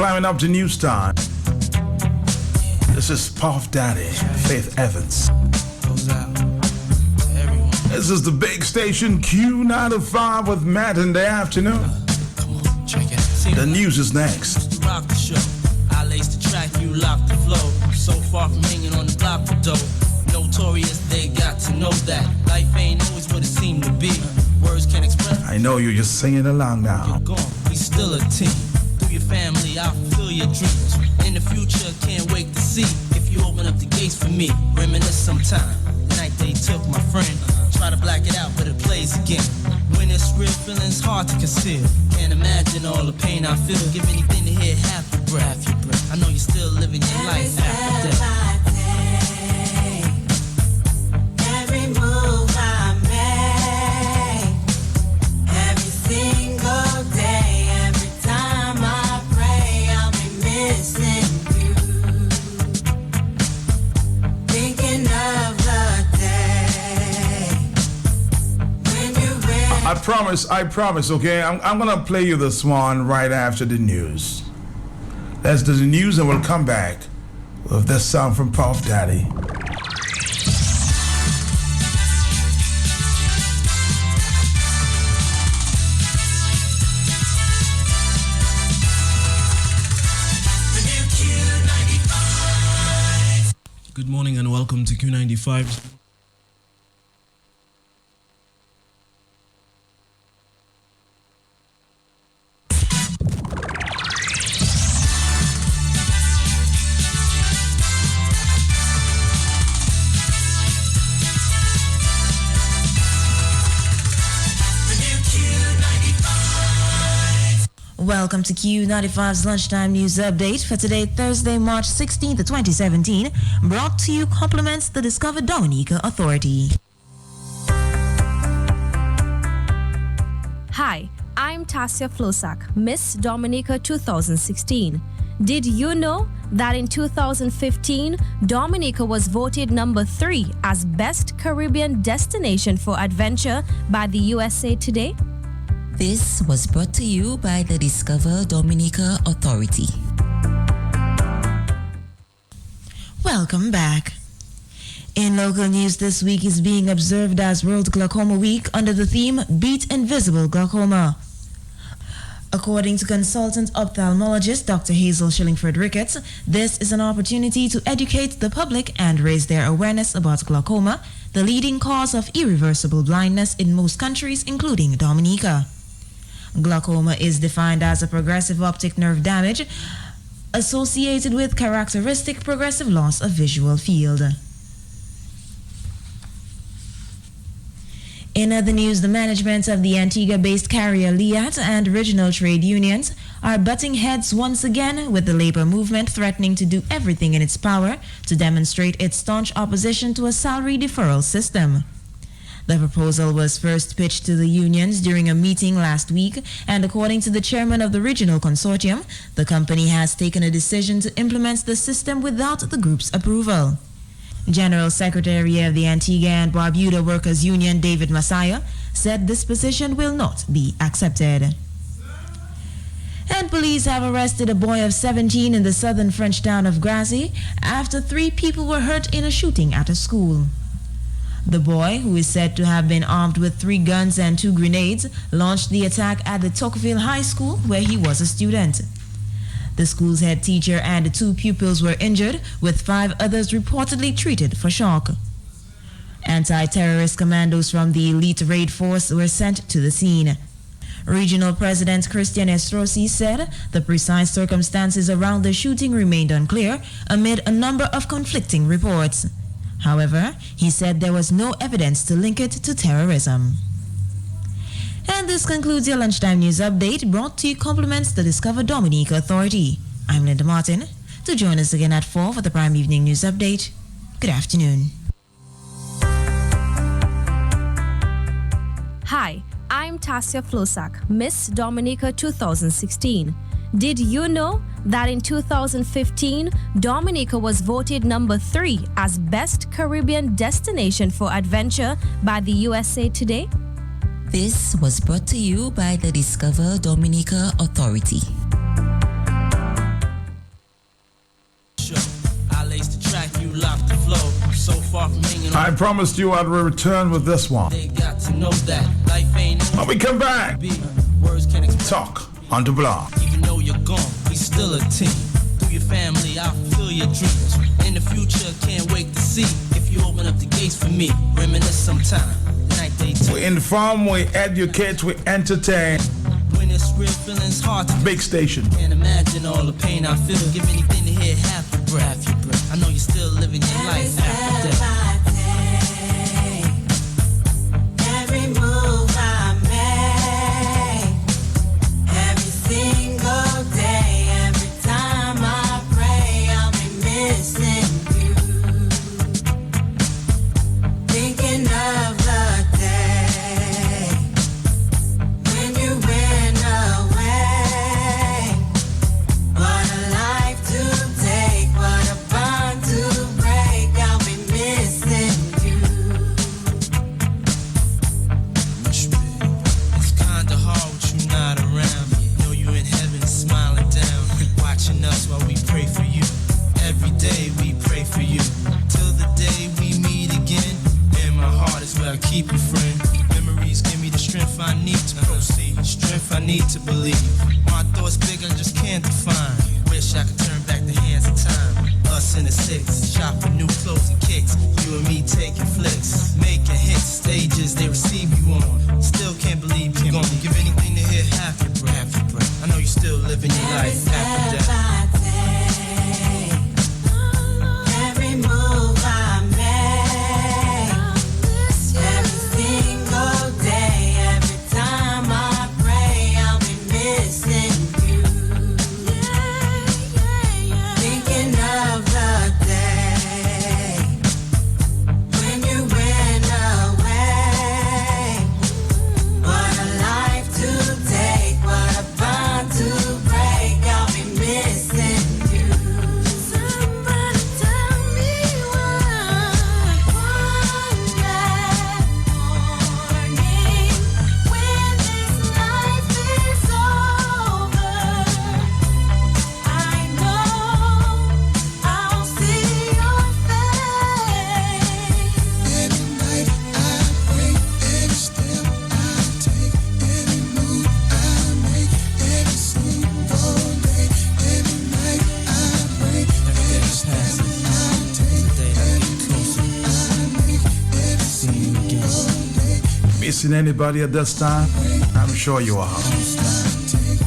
climbing up to news time. This is Puff Daddy, Faith Evans. This is the big station Q95 with Matt in the afternoon. Come on, check it. See, the news is next. Rock the show. I lace the track, you lock the flow. So far from hanging on the block for dough. Notorious, they got to know that life ain't always what it seemed to be. Words can't express. I know you're just singing along now. You're gone, we still a team. Through your family, I'll fulfill your dreams. In the future, can't wait to see if you open up the gates for me. Reminisce sometime. The night they took my friend. Try to black it out, but it plays again. When it's real, feeling's hard to conceal. Can't imagine all the pain I feel. Give anything to hear half your breath. I know you're still living your life after death. Every move I make, every single day, every time I pray, I'll be missing you. Thinking of the day when you're ready. I promise, okay? I'm gonna play you this one right after the news. Let's do the news and we'll come back with this song from Puff Daddy. Good morning and welcome to Q95. Welcome to Q95's Lunchtime News Update for today, Thursday, March 16th, 2017, brought to you compliments the Discover Dominica Authority. Hi, I'm Tasia Flosak, Miss Dominica 2016. Did you know that in 2015, Dominica was voted number 3 as Best Caribbean Destination for Adventure by the USA Today? This was brought to you by the Discover Dominica Authority. Welcome back. In local news, this week is being observed as World Glaucoma Week under the theme Beat Invisible Glaucoma. According to consultant ophthalmologist Dr. Hazel Shillingford Ricketts, this is an opportunity to educate the public and raise their awareness about glaucoma, the leading cause of irreversible blindness in most countries, including Dominica. Glaucoma is defined as a progressive optic nerve damage associated with characteristic progressive loss of visual field. In other news, the management of the Antigua-based carrier LIAT and regional trade unions are butting heads once again, with the labor movement threatening to do everything in its power to demonstrate its staunch opposition to a salary deferral system. The proposal was first pitched to the unions during a meeting last week, and according to the chairman of the regional consortium, the company has taken a decision to implement the system without the group's approval. General Secretary of the Antigua and Barbuda Workers Union, David Masaya, said this position will not be accepted. And police have arrested a boy of 17 in the southern French town of Grassy after 3 people were hurt in a shooting at a school. The boy, who is said to have been armed with 3 guns and 2 grenades, launched the attack at the Tocqueville High School, where he was a student. The school's head teacher and 2 pupils were injured, with 5 others reportedly treated for shock. Anti-terrorist commandos from the elite raid force were sent to the scene. Regional President Christian Estrosi said the precise circumstances around the shooting remained unclear amid a number of conflicting reports. However, he said there was no evidence to link it to terrorism. And this concludes your Lunchtime News Update, brought to you compliments the Discover Dominica Authority. I'm Linda Martin. To join us again at 4 for the Prime Evening News Update, good afternoon. Hi, I'm Tasia Flosak, Miss Dominica 2016. Did you know that in 2015, Dominica was voted number 3 as Best Caribbean Destination for Adventure by the USA Today? This was brought to you by the Discover Dominica Authority. I promised you I'd return with this one. They got to know that life ain't When we come back, words can express. talk on the block. Even though you're gone, we still a team. Through your family, I'll fulfill your dreams. In the future, can't wait to see if you open up the gates for me. Reminisce sometime. The night they took. We inform, we educate, we entertain. When it's real, feeling's hard to Big station. can't imagine all the pain I feel. Give anything to hear half your breath. I know you're still living your life after death. Every move I make, every single day, every time I pray, I'll be missing you. Thinking of the day when you went away. What a life to take, what a bond to break. I'll be missing you. It's kinda hard with you not around. Know you in heaven smiling down, watching us while we pray for you. Every day we pray for you, till the day we meet again. In my heart is where I keep you, friend. Memories give me the strength I need to proceed, strength I need to believe. My thoughts big, I just can't define. Wish I could turn back the hands of time. Us in the six, shop for new clothes and kicks. You and me taking flicks, making hits, stages they receive you on. Still can't believe you're gonna give anything to hear half your breath. I know you're still living your life after death. Every move I make, every single day, every time I pray, I'll be missing you. Thinking of the day when you went away. What a life to take, what a bond to break. I'll be missing you. Somebody tell me why. One bad morning when this life is over, I know I'll see your face. Every night I pray, every step I take, every move I make, every single day. Every night I pray, every step I take, every move I make, every single day. Missing anybody at this time? I'm sure you are. Every step I take,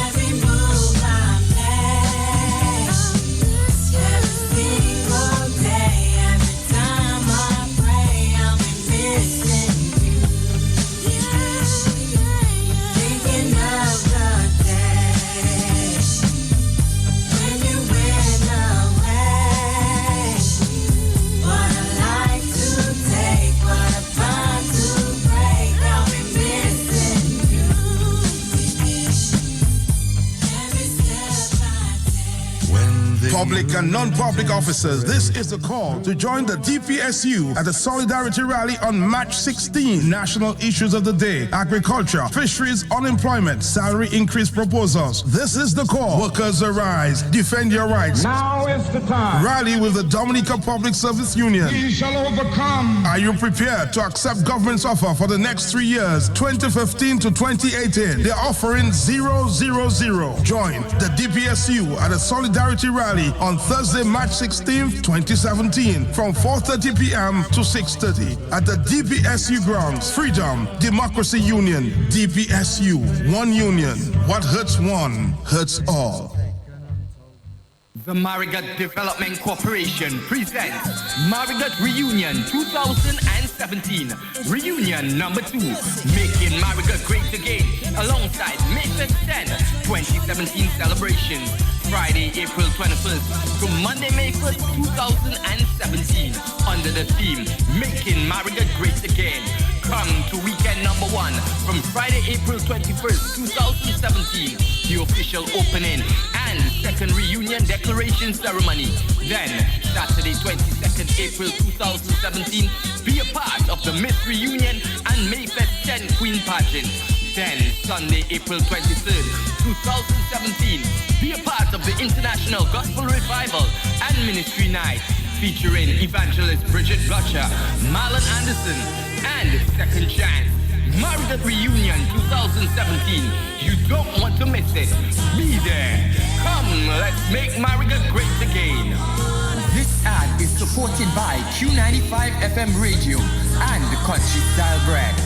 every move I make, every single day, every time I pray, I'll be missing you. Thinking of the day when you went away. What a life to take, what a bond to break. I'll be missing you. Every step I take. Public and non-public officers, this is the call to join the DPSU at the Solidarity Rally on March 16. National issues of the day: agriculture, fisheries, unemployment, salary increase proposals. This is the call. Workers arise, defend your rights. Now is the time. Rally with the Dominica Public Service Union. We shall overcome. Are you prepared to accept government's offer for the next 3 years, 2015 to 2018? They're offering 000. Join the DPSU at a Solidarity Rally on Thursday, March 16th, 2017 from 4:30 p.m. to 6:30 at the DPSU grounds. Freedom, Democracy Union, DPSU, one union. What hurts one, hurts all. The Marigot Development Corporation presents Marigot Reunion 2017. Reunion number 2, Making Marigot Great Again, alongside Mason 10, 2017 celebrations. Friday, April 21st to Monday, May 1st, 2017. Under the theme, Making Marigot Great Again. Come to weekend number 1 from Friday, April 21st, 2017 the official opening and second reunion declaration ceremony. Then, Saturday 22nd April 2017, be a part of the Miss Reunion and Mayfest 10 Queen Pageant. Then, Sunday, April 23rd, 2017, be a part of the International Gospel Revival and Ministry Night, featuring Evangelist Bridget Blotcher, Marlon Anderson, and Second Chance. Marriott Reunion 2017. You don't want to miss it. Be there. Come, let's make Marigot great again. This ad is supported by Q95 FM Radio and the Country Style brand.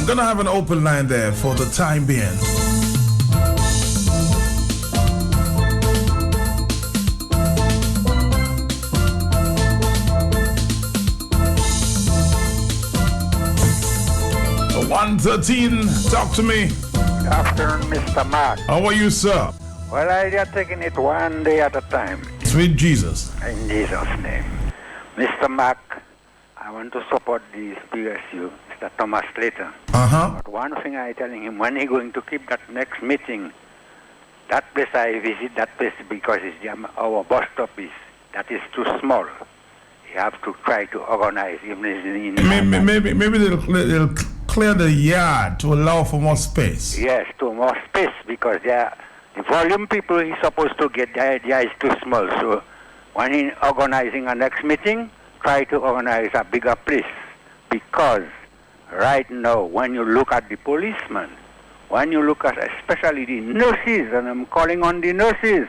Gonna have an open line there for the time being. The 113, talk to me. Good afternoon, Mr. Mark. How are you, sir? Well, I are taking it one day at a time. Sweet Jesus. In Jesus' name. Mr. Mark, I want to support the PSU, Mr. Thomas Slater. But one thing I telling him, when he going to keep that next meeting, that place I visit that place because it's our bus stop that is too small. You have to try to organize even in maybe they'll clear the yard to allow for more space. Yes, to more space because the volume people he's supposed to get, the idea is too small. So when he's organizing a next meeting, try to organize a bigger place because right now, when you look at the policemen, when you look at especially the nurses, and I'm calling on the nurses,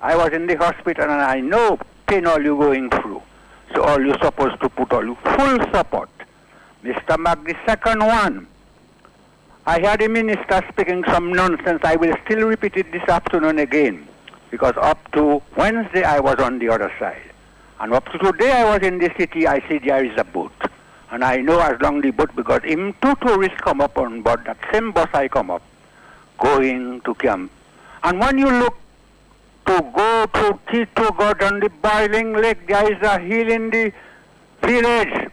I was in the hospital and I know pain all you going through. So all you're supposed to put all you full support. Mr. Mac, the second one, I heard the minister speaking some nonsense. I will still repeat it this afternoon again because up to Wednesday I was on the other side. And up to today I was in the city, I see there is a boat. And I know as long the boat, because even two tourists come up on board, that same bus I come up, going to camp. And when you look to go to Tito God on the Boiling Lake, there is a hill in the village.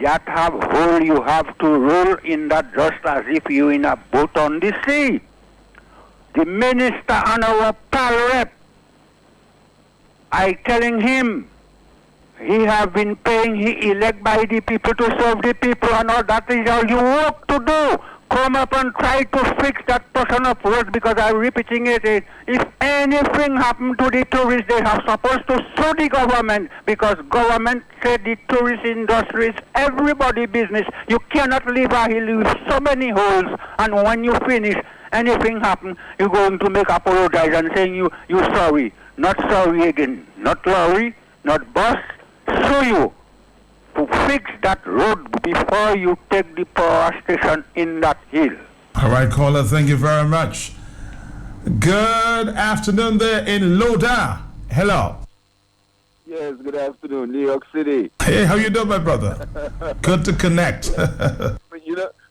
That have hole, you have to roll in that just as if you in a boat on the sea. The minister and our pal rep, I telling him, he have been paying, he elect by the people to serve the people and all that is all you work to do. come up and try to fix that portion of road, because I'm repeating it. If anything happened to the tourists, they are supposed to sue the government, because government said the tourist industry is everybody business. You cannot leave a hill with so many holes, and when you finish, anything happen, you're going to make apologize and saying you sorry. Not sorry again. Not lorry, not bus. Sue you to fix that road before you take the power station in that hill. All right, caller, thank you very much. Good afternoon there in Loda. Hello. Yes, good afternoon, New York City. Hey, how you doing, my brother? Good to connect.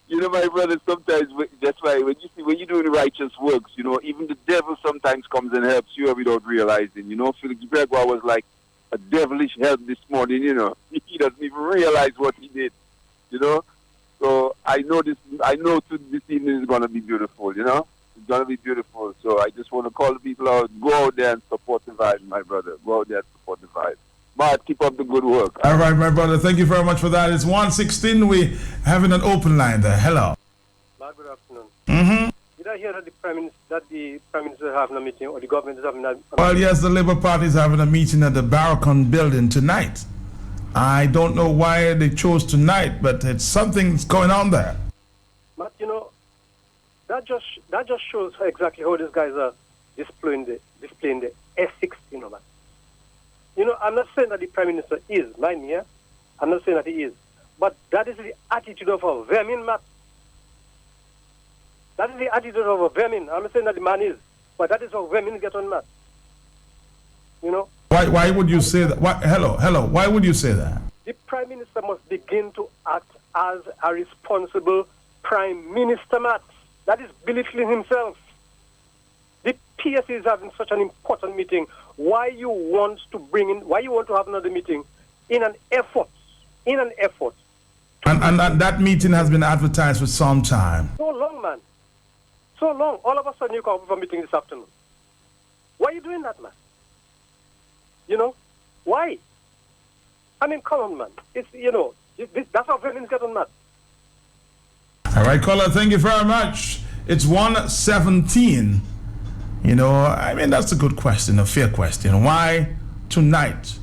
You know, my brother, sometimes that's why when you're doing righteous works, even the devil sometimes comes and helps you without realizing. Felix Gregoire was like a devilish help this morning. He doesn't even realize what he did. So I know this evening is gonna be beautiful. It's gonna be beautiful. So I just want to call the people out, go out there and support the vibe, my brother. Go out there and support the vibe. But keep up the good work. All right, my brother. Thank you very much for that. It's 1:16. We having an open line there. Hello. Good afternoon. Mm-hmm. Did I hear that the Prime Minister is having a meeting, or the government is having a meeting? Well, yes, the Labour Party is having a meeting at the Barracon building tonight. I don't know why they chose tonight, but it's something's going on there. But that just shows exactly how these guys are displaying the ethics, man. I'm not saying that the Prime Minister is, mind me, yeah? I'm not saying that he is. But that is the attitude of a vermin, man. That is the attitude of a vermin. I'm not saying that the man is, but that is how vermin get on, man. Why would you say that? Hello. Why would you say that? The Prime Minister must begin to act as a responsible Prime Minister, man. That is believing himself. The PSC is having such an important meeting. Why you want to have another meeting in an effort? And that meeting has been advertised for some time. So long, man. So long. All of a sudden you come up for a meeting this afternoon. Why are you doing that, man? Why? I mean, come on, man. It's, that's how women get on, man. All right, caller, thank you very much. It's 1:17. That's a good question, a fair question. Why tonight,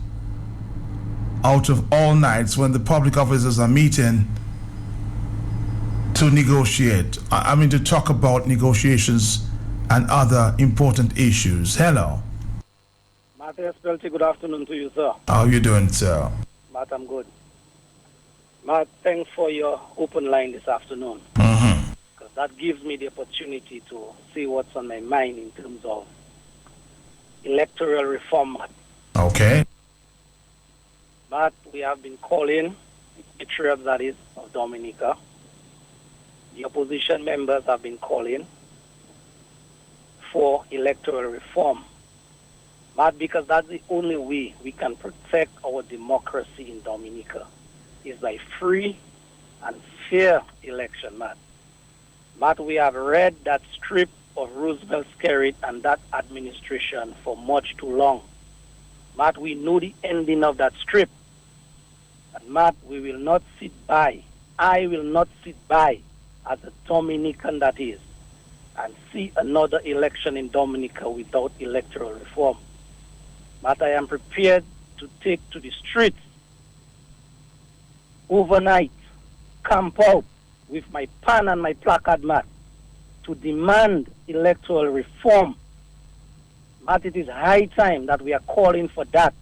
out of all nights when the public officers are meeting to negotiate, to talk about negotiations and other important issues? Hello. Matt Espelti, good afternoon to you, sir. How are you doing, sir? Matt, I'm good. Matt, thanks for your open line this afternoon. Mm-hmm. Because that gives me the opportunity to see what's on my mind in terms of electoral reform, Matt. Okay. Matt, we have been calling the patriots, that is, of Dominica. The opposition members have been calling for electoral reform. Matt, because that's the only way we can protect our democracy in Dominica is by free and fair election, Matt. Matt, we have read that strip of Roosevelt's carrot and that administration for much too long. Matt, we know the ending of that strip. And Matt, we will not sit by. I will not sit by as a Dominican that is and see another election in Dominica without electoral reform. But I am prepared to take to the streets overnight, camp out with my pen and my placard, Matt, to demand electoral reform. But it is high time that we are calling for that.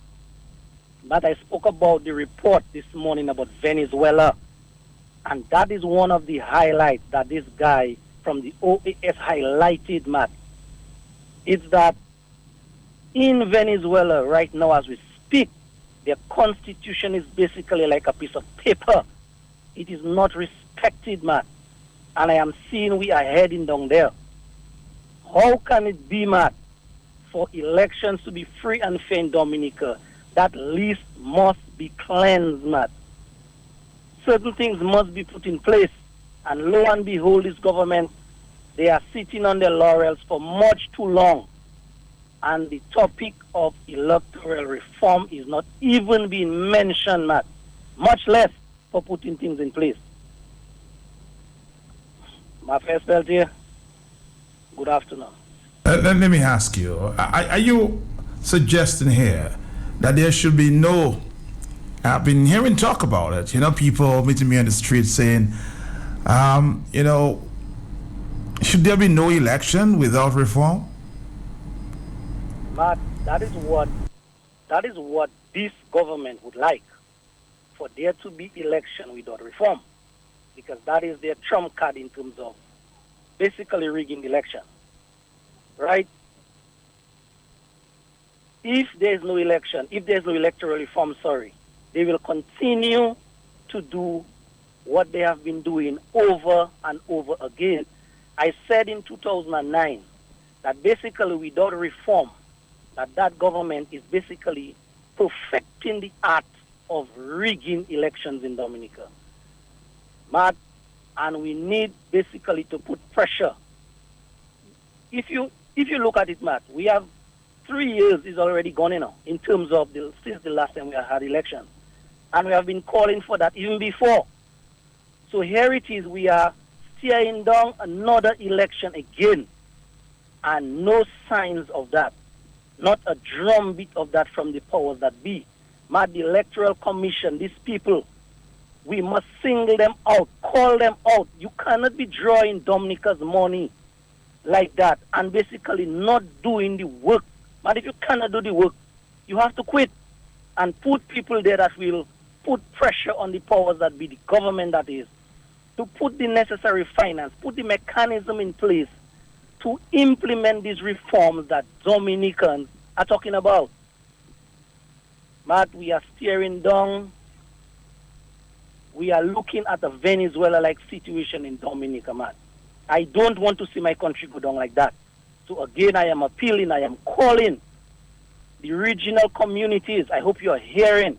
But I spoke about the report this morning about Venezuela, and that is one of the highlights that this guy from the OAS highlighted, Matt. It's that in Venezuela right now as we speak, their constitution is basically like a piece of paper. It is not respected, Matt. And I am seeing we are heading down there. How can it be, Matt, for elections to be free and fair in Dominica? That list must be cleansed, Matt. Certain things must be put in place. And lo and behold, this government, they are sitting on their laurels for much too long. And the topic of electoral reform is not even being mentioned, Matt, much less for putting things in place. My first belt here. Good afternoon. Let me ask you, are you suggesting here that there should be no, I've been hearing talk about it, people meeting me on the street saying, should there be no election without reform? But that is what this government would like, for there to be election without reform, because that is their trump card in terms of basically rigging the election, right? If there is no election, if there is no electoral reform, they will continue to do what they have been doing over and over again. I said in 2009 that basically without reform, that government is basically perfecting the art of rigging elections in Dominica. Matt, and we need basically to put pressure. If you look at it, Matt, we have 3 years is already gone in terms of since the last time we had elections. And we have been calling for that even before. So here it is, we are steering down another election again. And no signs of that. Not a drumbeat of that from the powers that be. Matt, the Electoral Commission, these people, we must single them out, call them out. You cannot be drawing Dominica's money like that and basically not doing the work. But if you cannot do the work, you have to quit and put people there that will put pressure on the powers that be, the government that is, to put the necessary finance, put the mechanism in place to implement these reforms that Dominicans are talking about. Matt, we are steering down. We are looking at a Venezuela-like situation in Dominica, Matt. I don't want to see my country go down like that. So again, I am appealing, I am calling the regional communities. I hope you are hearing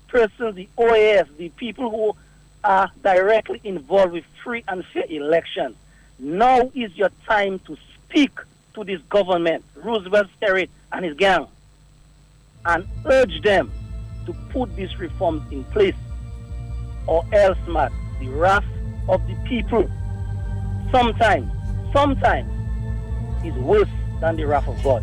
persons, the OAS, the people who are directly involved with free and fair elections. Now is your time to speak to this government, Roosevelt Sterrett and his gang, and urge them to put these reforms in place, or else, Matt, the wrath of the people sometimes is worse than the wrath of God.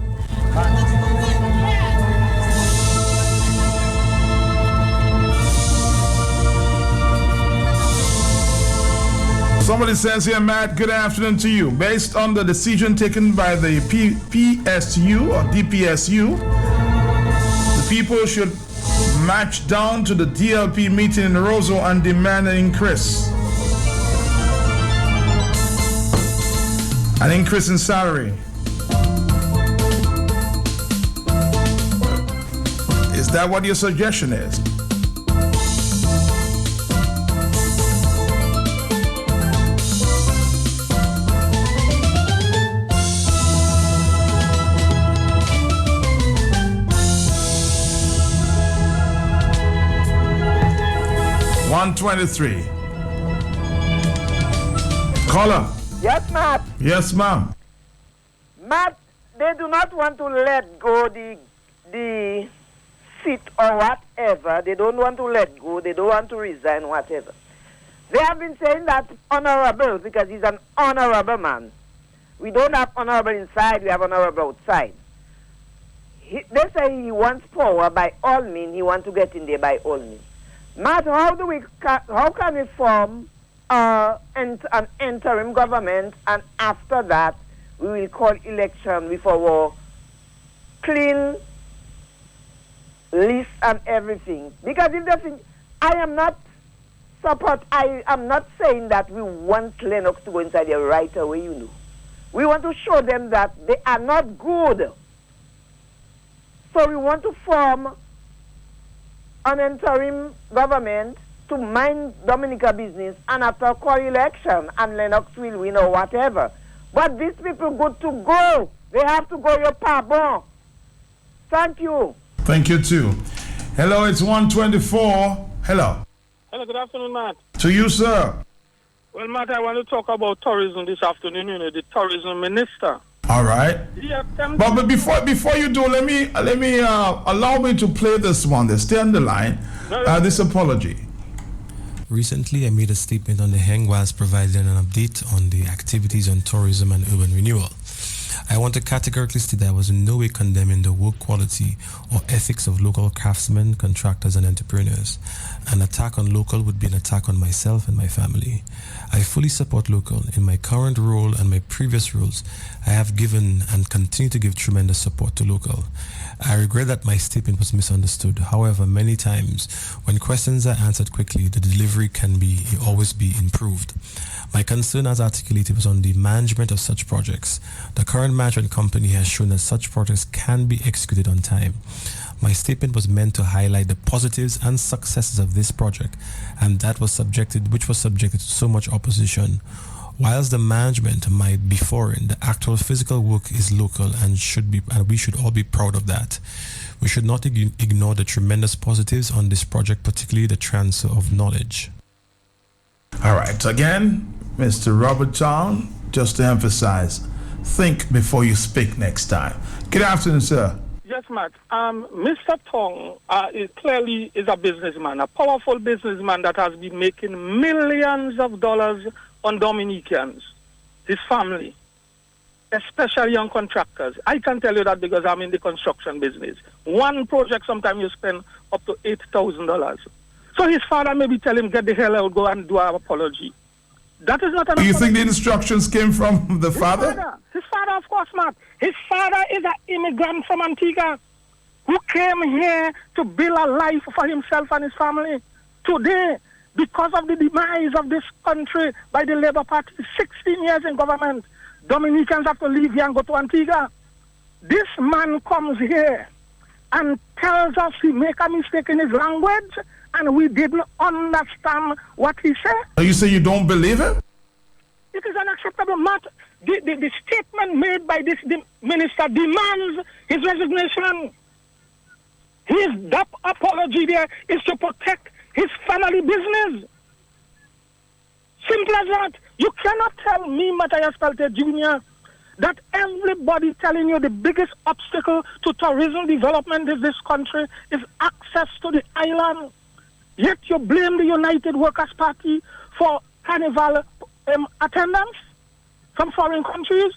Somebody says here, Matt, good afternoon to you. Based on the decision taken by the PSU or DPSU, the people should march down to the DLP meeting in Roseau and demand an increase. An increase in salary. Is that what your suggestion is? $123. Caller. Yes, Matt. Yes, ma'am. Matt, they do not want to let go the seat or whatever. They don't want to let go. They don't want to resign, whatever. They have been saying that honorable because he's an honorable man. We don't have honorable inside. We have honorable outside. They say he wants power by all means. He wants to get in there by all means. Matt, how can we form an interim government, and after that we will call election with our clean list and everything? Because if they think, I am not saying that we want Lennox to go inside there right away, We want to show them that they are not good. So we want to form an interim government to mind Dominica business, and after call election, and Lennox will win or whatever. But these people good to go. They have to go your pardon. Thank you. Thank you too. Hello, it's 124. Hello. Hello, good afternoon, Matt. To you, sir. Well, Matt, I want to talk about tourism this afternoon, the tourism minister. All right. But before you do, let me allow me to play this one. Stay on the line. This apology. Recently, I made a statement on the Hang whilst providing an update on the activities on tourism and urban renewal. I want to categorically state that I was in no way condemning the work quality or ethics of local craftsmen, contractors, and entrepreneurs. An attack on local would be an attack on myself and my family. I fully support local. In my current role and my previous roles, I have given and continue to give tremendous support to local. I regret that my statement was misunderstood. However, many times when questions are answered quickly, the delivery can always be improved. My concern as articulated was on the management of such projects. The current management company has shown that such projects can be executed on time. My statement was meant to highlight the positives and successes of this project, and which was subjected to so much opposition. Whilst the management might be foreign, the actual physical work is local and we should all be proud of that. We should not ignore the tremendous positives on this project, particularly the transfer of knowledge. All right, again, Mr. Robert Town, just to emphasize, think before you speak next time. Good afternoon, sir. Yes, Matt. Mr. Tong clearly is a businessman, a powerful businessman that has been making millions of dollars on Dominicans, his family, especially on contractors. I can tell you that because I'm in the construction business. One project, sometimes you spend up to $8,000. So his father maybe tell him, get the hell out, go and do an apology. That is not an apology. Do you think the instructions came from the father? His father, of course not. His father is an immigrant from Antigua who came here to build a life for himself and his family. Today, because of the demise of this country by the Labour Party, 16 years in government, Dominicans have to leave here and go to Antigua. This man comes here and tells us he make a mistake in his language and we didn't understand what he said. You say you don't believe it? It is unacceptable matter. The statement made by this minister demands his resignation. That apology there is to protect his family business. Simple as that. You cannot tell me, Matthias Pelte Jr., that everybody telling you the biggest obstacle to tourism development in this country is access to the island. Yet you blame the United Workers' Party for carnival attendance from foreign countries.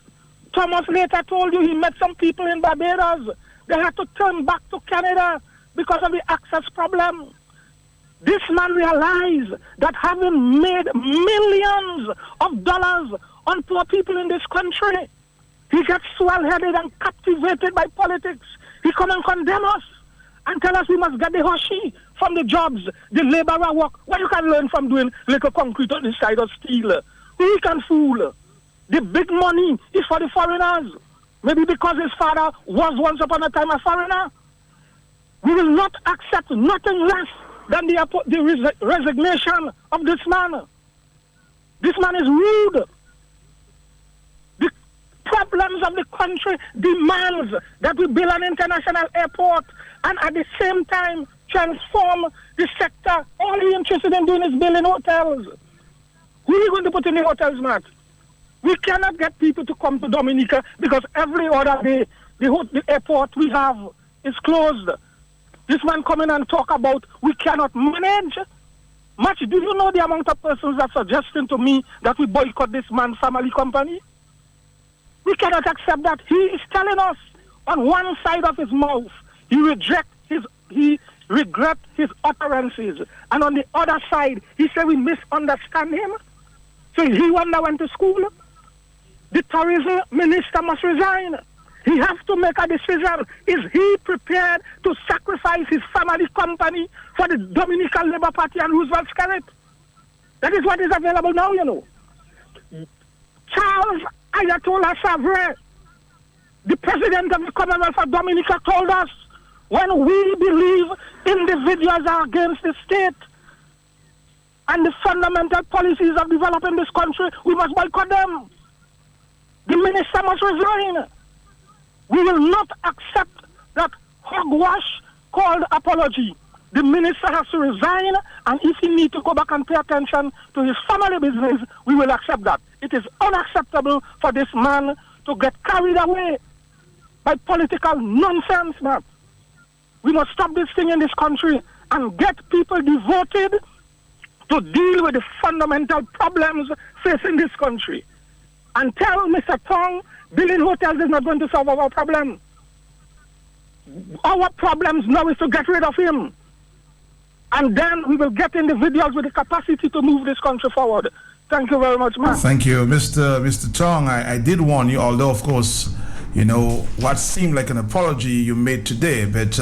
Thomas later told you he met some people in Barbados. They had to turn back to Canada because of the access problem. This man realized that having made millions of dollars on poor people in this country, he gets swell-headed and captivated by politics. He come and condemn us and tell us we must get the hoshi from the jobs, the laborer work. What you can learn from doing little concrete on the side of steel? Who you can fool? The big money is for the foreigners. Maybe because his father was once upon a time a foreigner. We will not accept nothing less than the resignation of this man. This man is rude. The problems of the country demands that we build an international airport and at the same time transform the sector. All he's interested in doing is building hotels. Who are you going to put in the hotels, Matt? We cannot get people to come to Dominica because every other day the airport we have is closed. This man come in and talk about we cannot manage. Much, do you know the amount of persons that are suggesting to me that we boycott this man's family company? We cannot accept that. He is telling us on one side of his mouth, he regrets his utterances. And on the other side, he said we misunderstand him. So he wonder went to school. The tourism minister must resign. He has to make a decision. Is he prepared to sacrifice his family company for the Dominican Labour Party and Roosevelt's carrot? That is what is available now, you know. Charles Ayatollah Savre, the president of the Commonwealth of Dominica, told us when we believe individuals are against the state and the fundamental policies of developing this country, we must boycott them. The minister must resign. We will not accept that hogwash called apology. The minister has to resign, and if he needs to go back and pay attention to his family business, we will accept that. It is unacceptable for this man to get carried away by political nonsense, man. We must stop this thing in this country and get people devoted to deal with the fundamental problems facing this country. And tell Mr. Tong, building hotels is not going to solve our problem. Our problems now is to get rid of him. And then we will get individuals with the capacity to move this country forward. Thank you very much, man. Thank you, Mr. Tong. I did warn you, although, of course, you know, what seemed like an apology you made today, but,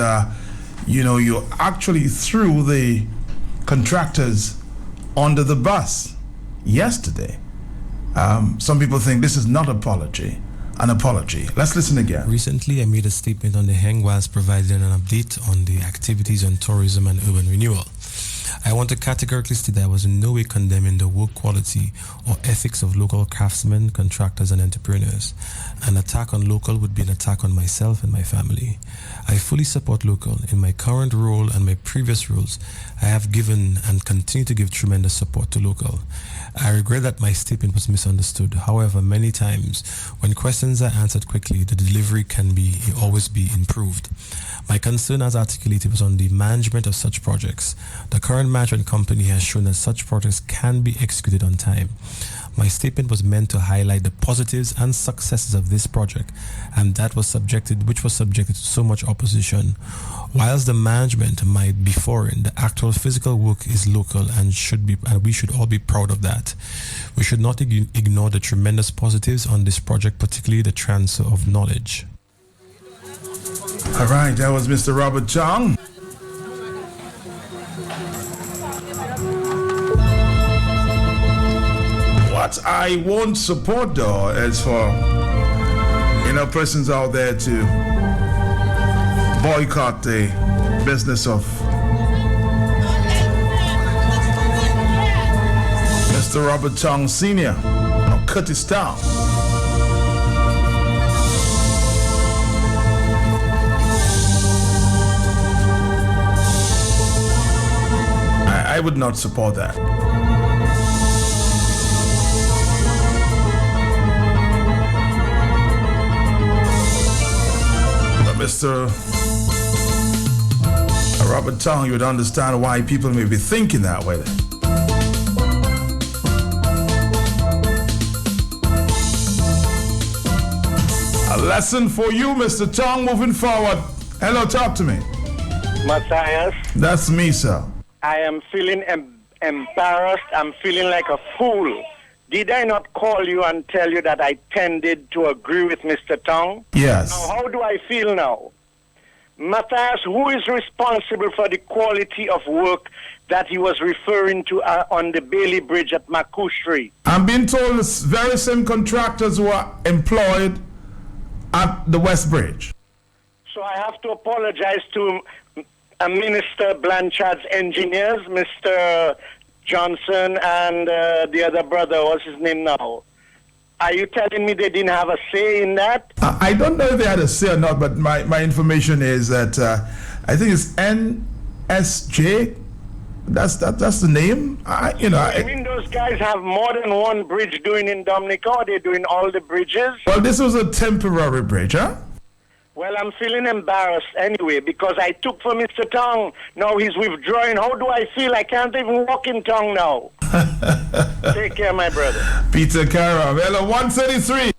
you know, you actually threw the contractors under the bus yesterday. Some people think this is not an apology. Let's listen again. Recently, I made a statement on the hang whilst providing an update on the activities on tourism and urban renewal. I want to categorically state that I was in no way condemning the work quality or ethics of local craftsmen, contractors, and entrepreneurs. An attack on local would be an attack on myself and my family. I fully support local. In my current role and my previous roles, I have given and continue to give tremendous support to local. I regret that my statement was misunderstood. However, many times, when questions are answered quickly, the delivery can always be improved. My concern as articulated was on the management of such projects. The current management company has shown that such projects can be executed on time. My statement was meant to highlight the positives and successes of this project, and which was subjected to so much opposition. Whilst the management might be foreign, the actual physical work is local and we should all be proud of that. We should not ignore the tremendous positives on this project, particularly the transfer of knowledge. All right, that was Mr. Robert Chong. What I won't support, though, is for persons out there to boycott the business of Mr. Robert Chong Sr. of Curtis Town. I would not support that. Mr. Robert Tong, you would understand why people may be thinking that way. A lesson for you, Mr. Tong, moving forward. Hello, talk to me. Matthias. That's me, sir. I am feeling embarrassed. I'm feeling like a fool. Did I not call you and tell you that I tended to agree with Mr. Tong? Yes. Now, how do I feel now? Matthias, who is responsible for the quality of work that he was referring to on the Bailey Bridge at Makushri? I'm being told the very same contractors who are employed at the West Bridge. So I have to apologize to Minister Blanchard's engineers, Mr. Johnson and the other brother, what's his name now? Are you telling me they didn't have a say in that? I don't know if they had a say or not, but my information is that I think it's NSJ. That's the name. I mean, those guys have more than one bridge doing in Dominica, or they're doing all the bridges? Well, this was a temporary bridge, huh? Well, I'm feeling embarrassed anyway because I took for Mr. Tong. Now he's withdrawing. How do I feel? I can't even walk in Tong now. Take care, my brother. Peter Cara. Hello, 133.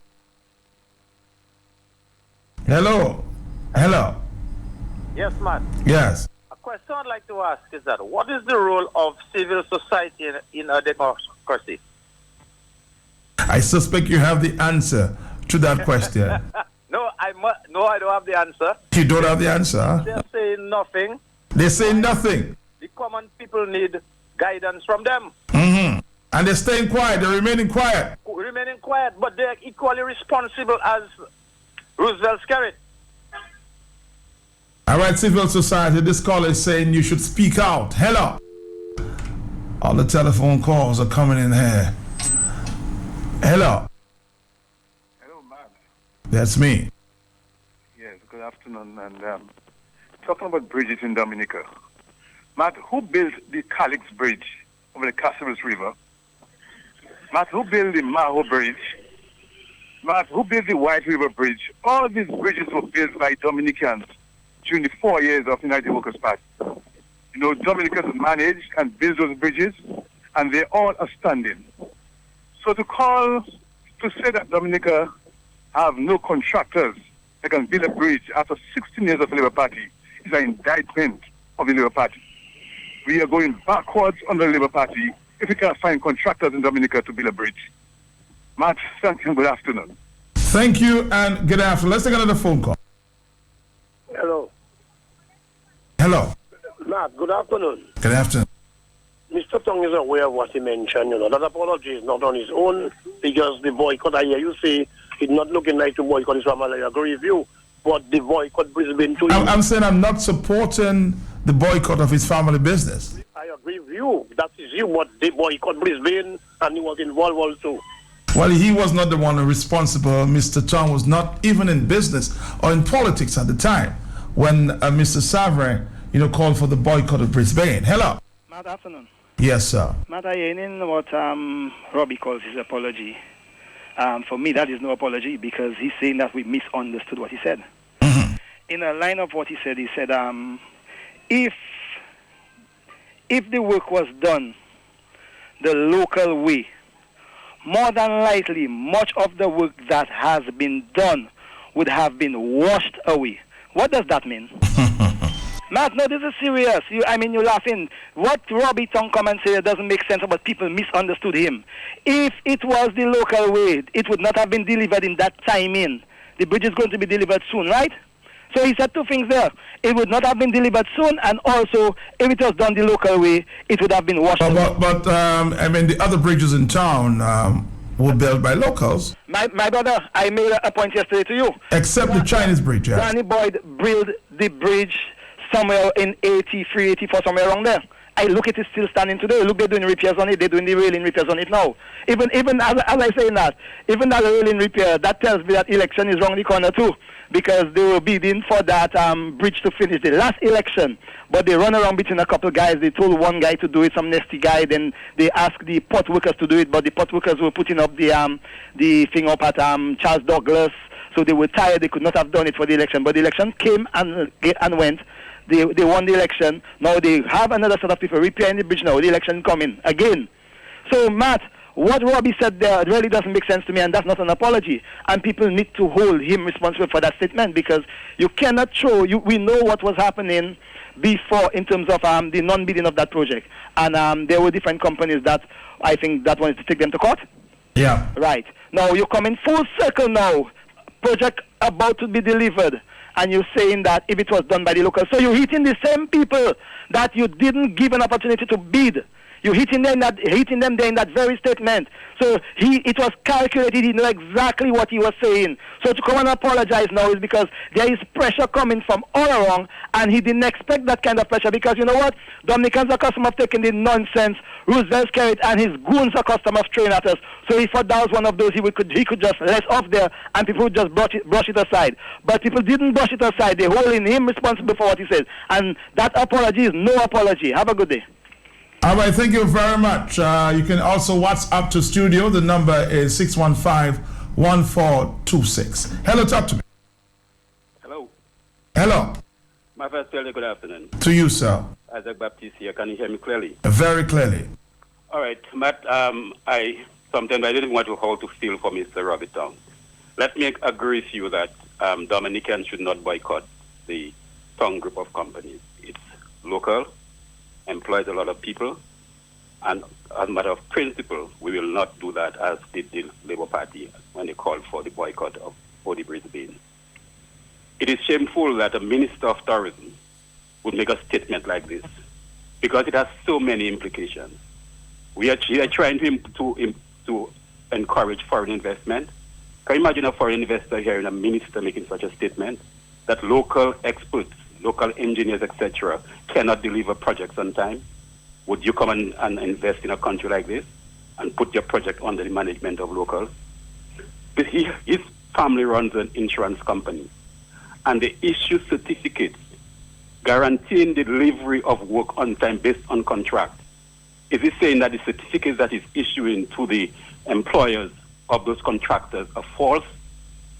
Hello. Yes, man. Yes. A question I'd like to ask is that what is the role of civil society in a democracy? I suspect you have the answer to that question. No, I don't have the answer. You don't have the answer, huh? They're saying nothing. They say nothing. The common people need guidance from them. Mm-hmm. And they're staying quiet. They're remaining quiet. Remaining quiet, but they're equally responsible as Roosevelt Skerritt. All right, civil society, this caller is saying you should speak out. Hello. All the telephone calls are coming in here. Hello. Hello, man. That's me. Yes, good afternoon. And talking about bridges in Dominica. Matt, who built the Calix Bridge over the Casablanca River? Matt, who built the Maho Bridge? Matt, who built the White River Bridge? All these bridges were built by Dominicans during the 4 years of United Workers' Party. You know, Dominicans managed and built those bridges, and they all are standing. So to say that Dominica have no contractors that can build a bridge after 16 years of the Labour Party is an indictment of the Labour Party. We are going backwards on the Labour Party if we can't find contractors in Dominica to build a bridge. Matt, thank you. Good afternoon. Thank you and good afternoon. Let's take another phone call. Hello. Hello. Matt, good afternoon. Good afternoon. Mr. Tong is aware of what he mentioned, that apology is not on his own, because the boycott, I hear you say, it's not looking like to boycott his family. I agree with you, but the boycott Brisbane too. I'm saying I'm not supporting the boycott of his family business. I agree with you. That is you, but the boycott Brisbane, and he was involved also. Well, he was not the one responsible. Mr. Tong was not even in business or in politics at the time when Mr. Savre, called for the boycott of Brisbane. Hello. Good afternoon. Yes, sir. Matt, I in what Robbie calls his apology. For me, that is no apology because he's saying that we misunderstood what he said. Mm-hmm. In a line of what he said, if the work was done the local way, more than likely, much of the work that has been done would have been washed away. What does that mean? Matt, no, this is serious. You're laughing. What Robbie Tong come and say doesn't make sense, but people misunderstood him. If it was the local way, it would not have been delivered in that timing. The bridge is going to be delivered soon, right? So he said two things there. It would not have been delivered soon, and also, if it was done the local way, it would have been washed away. But the other bridges in town were built by locals. My brother, I made a point yesterday to you. Except the Chinese bridge, yeah. Danny Boyd built the bridge somewhere in 83, 84, somewhere around there. I look at it still standing today. Look, they're doing repairs on it. They're doing the railing repairs on it now. Even as I say that, even that railing repair, that tells me that election is wrong the corner too. Because they were bidding for that bridge to finish the last election. But they run around between a couple guys. They told one guy to do it, some nasty guy. Then they asked the port workers to do it. But the port workers were putting up the thing up at Charles Douglas. So they were tired. They could not have done it for the election. But the election came and went. They won the election. Now they have another set of people repairing the bridge now. The election coming again. So, Matt, what Robbie said there really doesn't make sense to me, and that's not an apology. And people need to hold him responsible for that statement because you cannot show. We know what was happening before in terms of the non-bidding of that project. And there were different companies that I think that wanted to take them to court. Yeah. Right. Now you come in full circle now. Project about to be delivered. And you're saying that if it was done by the locals. So you're hitting the same people that you didn't give an opportunity to bid. You're hitting them there in that very statement. So it was calculated. He knew exactly what he was saying. So to come and apologize now is because there is pressure coming from all around, and he didn't expect that kind of pressure because you know what? Dominicans are accustomed of taking the nonsense. Roosevelt carried and his goons are accustomed of throwing at us. So if that was one of those, he could just let off there, and people would just brush it aside. But people didn't brush it aside. They're holding him responsible for what he said, and that apology is no apology. Have a good day. All right, thank you very much. You can also WhatsApp to studio. The number is 615-1426. Hello, talk to me. Hello. Hello. My first tell good afternoon. To you, sir. Isaac Baptiste here. Can you hear me clearly? Very clearly. All right, Matt, sometimes I didn't want to hold to feel for Mr. Robert Town. Let me agree with you that Dominicans should not boycott the Tong group of companies. It's local, employs a lot of people, and as a matter of principle, we will not do that as did the Labour Party when they called for the boycott of Odi Brisbane. It is shameful that a Minister of Tourism would make a statement like this because it has so many implications. We are trying to encourage foreign investment. Can you imagine a foreign investor hearing a minister making such a statement that local experts, local engineers, etc., cannot deliver projects on time? Would you come and invest in a country like this and put your project under the management of locals? But his family runs an insurance company, and they issue certificates guaranteeing the delivery of work on time based on contract. Is he saying that the certificates that he's issuing to the employers of those contractors are false?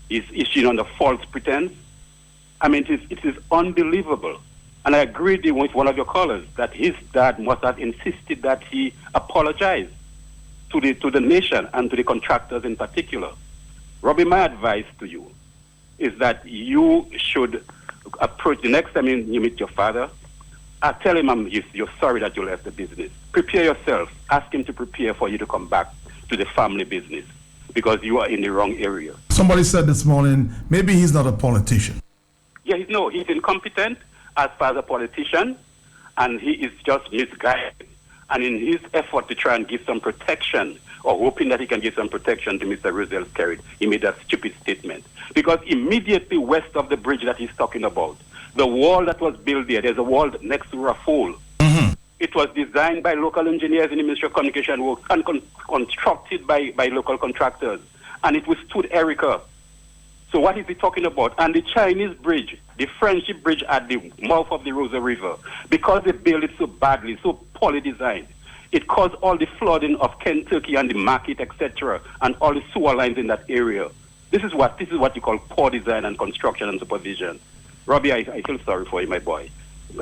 Is issuing under false pretense? I mean, it is unbelievable And I agreed with one of your callers that his dad must have insisted that he apologize to the nation and to the contractors in particular. Robbie, my advice to you is that you should approach the next time you meet your father. Tell him you're sorry that you left the business. Prepare yourself. Ask him to prepare for you to come back to the family business because you are in the wrong area. Somebody said this morning, maybe he's not a politician. Yeah, he's incompetent as far as a politician, and he is just misguided. And in his effort to try and give some protection, or hoping that he can give some protection to Mr. Rosel's carried, he made a stupid statement. Because immediately west of the bridge that he's talking about, the wall that was built there's a wall next to Raful. It was designed by local engineers in the Ministry of Communication Works and constructed by local contractors. And it withstood Erica. So what is he talking about? And the Chinese bridge, the Friendship Bridge at the mouth of the Rosa River, because they built it so badly, so poorly designed, it caused all the flooding of Kentucky and the market, etc., and all the sewer lines in that area. This is what you call poor design and construction and supervision. Robbie, I feel sorry for you, my boy.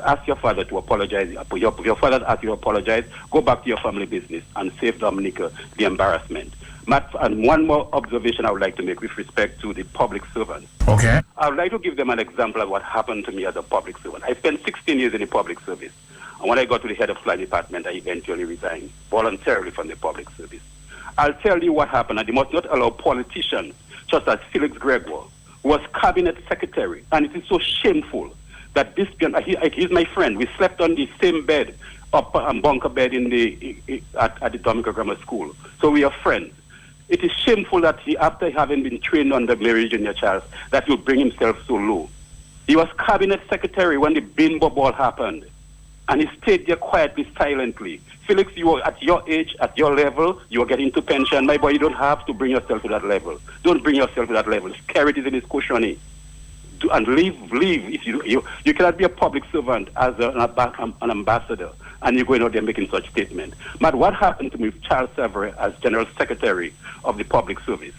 Ask your father to apologize. Your father asked you to apologize. Go back to your family business and save Dominica the embarrassment. Matt, and one more observation I would like to make with respect to the public servants. Okay. I would like to give them an example of what happened to me as a public servant. I spent 16 years in the public service. And when I got to the head of flight department, I eventually resigned voluntarily from the public service. I'll tell you what happened. And they must not allow politicians, such as Felix Gregoire, who was cabinet secretary. And it is so shameful that this guy, he's my friend. We slept on the same bed, bunker bed at the Dominica Grammar School. So we are friends. It is shameful that he, after having been trained under Mary Junior Charles, that he would bring himself so low. He was cabinet secretary when the Bimbo Ball happened. And he stayed there quietly, silently. Felix, you are at your age, at your level, you are getting to pension. My boy, you don't have to bring yourself to that level. Don't bring yourself to that level. Carry it in his cushiony. And leave. If you cannot be a public servant as an ambassador, and you're going out there making such statements. But what happened to me with Charles Savary as General Secretary of the Public Service